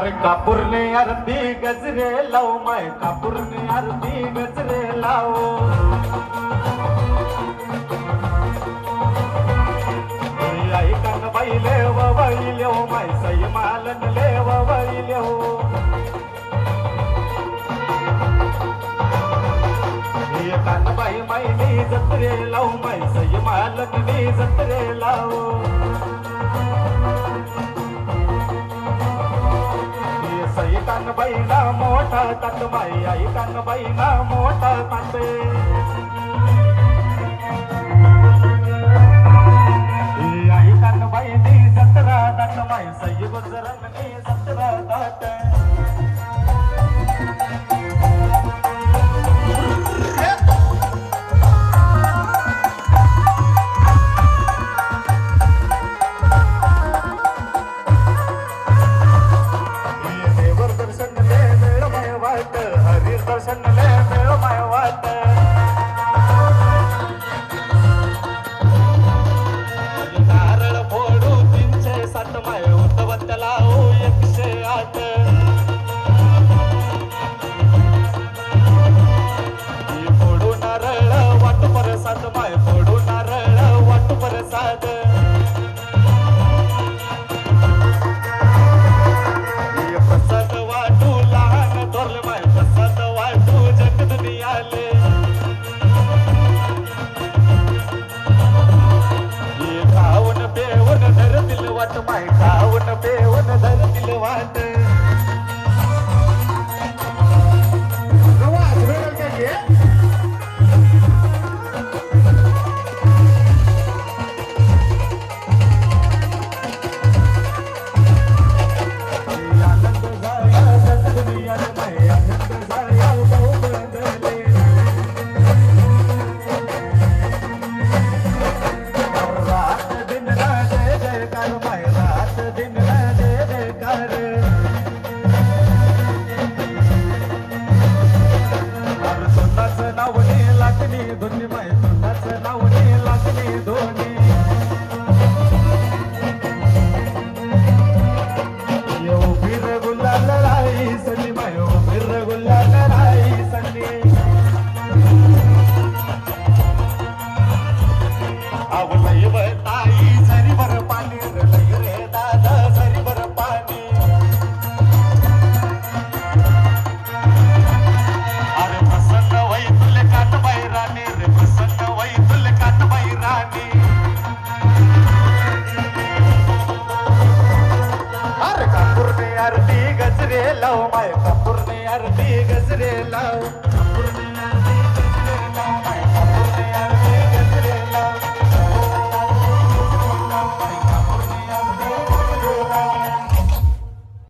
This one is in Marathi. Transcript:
कापूरने आरती गजरे लाव माय कापूरने आरती गजरे लाव आई कान बाई लेव बाई लेव माय सई मालन लेव बाई लेव कान बाई माई जत्रे लाव माय सई मालन जत्रे लाव कानबाईला मोठा ताट बाई आई कानबाईला मोठा ताट आई कानबाईनी 17 ताट बाई सई गुजरांनी 17 ताट आरती गजरे लाव माय कापूरने आरती गजरे लाव कापूरने आरती